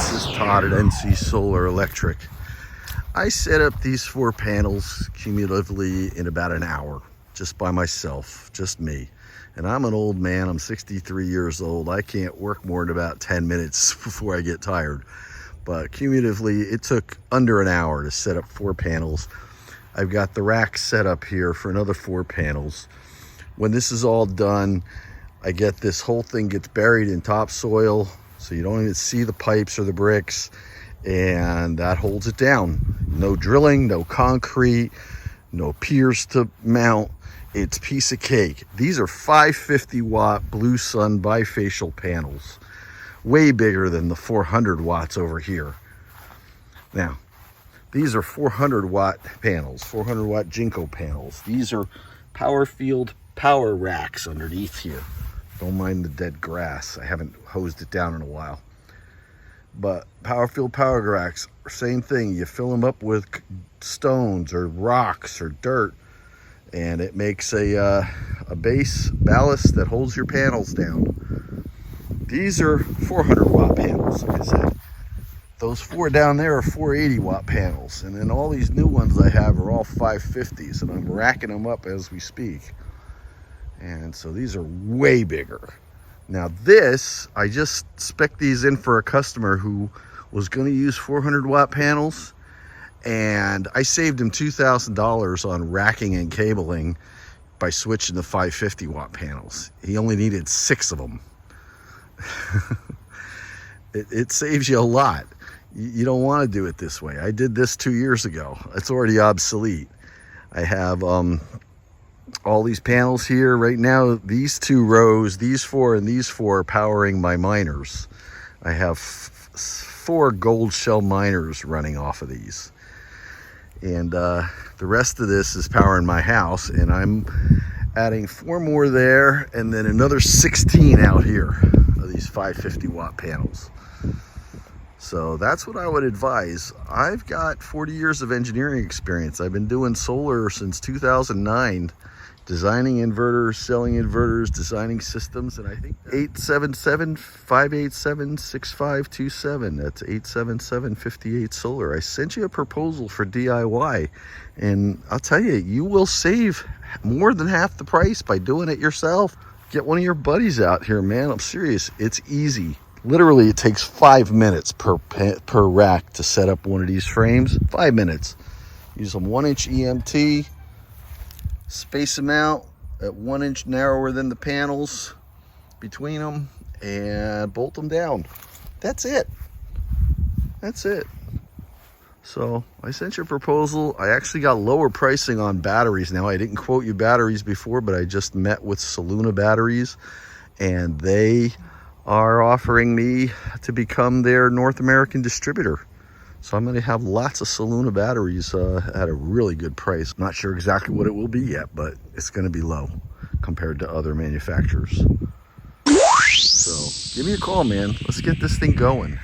this is Todd at NC Solar Electric. I set up these 4 panels cumulatively in about an hour, just by myself, just me. And I'm an old man, I'm 63 years old. I can't work more than about 10 minutes before I get tired. But cumulatively, it took under an hour to set up 4 panels. I've got the rack set up here for another 4 panels. When this is all done, I get this whole thing gets buried in topsoil, so you don't even see the pipes or the bricks, and that holds it down. No drilling, no concrete, no piers to mount. It's piece of cake. These are 550 watt Bluesun bifacial panels, way bigger than the 400 watts over here. Now, these are 400 watt panels, 400 watt Jinko panels. These are Powerfield power racks underneath here. Don't mind the dead grass. I haven't hosed it down in a while. But Powerfield power racks, same thing. You fill them up with stones or rocks or dirt, and it makes a base ballast that holds your panels down. These are 400 watt panels, like I said. Those 4 down there are 480 watt panels, and then all these new ones I have are all 550s, and I'm racking them up as we speak. And so these are way bigger. Now this, I just spec'd these in for a customer who was going to use 400 watt panels, and I saved him $2,000 on racking and cabling by switching to 550 watt panels. He only needed 6 of them. It saves you a lot. You don't want to do it this way. I did this 2 years ago. It's already obsolete. I have all these panels here right now. These 2 rows, these 4 and these 4 are powering my miners. I have 4 gold shell miners running off of these, and the rest of this is powering my house, and I'm adding 4 more there, and then another 16 out here of these 550 watt panels. So that's what I would advise. I've got 40 years of engineering experience. I've been doing solar since 2009, designing inverters, selling inverters, designing systems, and I think 877-587-6527. That's 877-58 Solar. I sent you a proposal for DIY, and I'll tell you, you will save more than half the price by doing it yourself. Get one of your buddies out here, man. I'm serious. It's easy. Literally, it takes 5 minutes per rack to set up one of these frames. 5 minutes. Use some 1-inch EMT. Space them out at 1 inch narrower than the panels between them, and bolt them down. That's it. That's it. So I sent you a proposal. I actually got lower pricing on batteries now. I didn't quote you batteries before, but I just met with Soluna Batteries, and they are offering me to become their North American distributor. So I'm going to have lots of Soluna batteries at a really good price. I'm not sure exactly what it will be yet, but it's going to be low compared to other manufacturers. So give me a call, man. Let's get this thing going.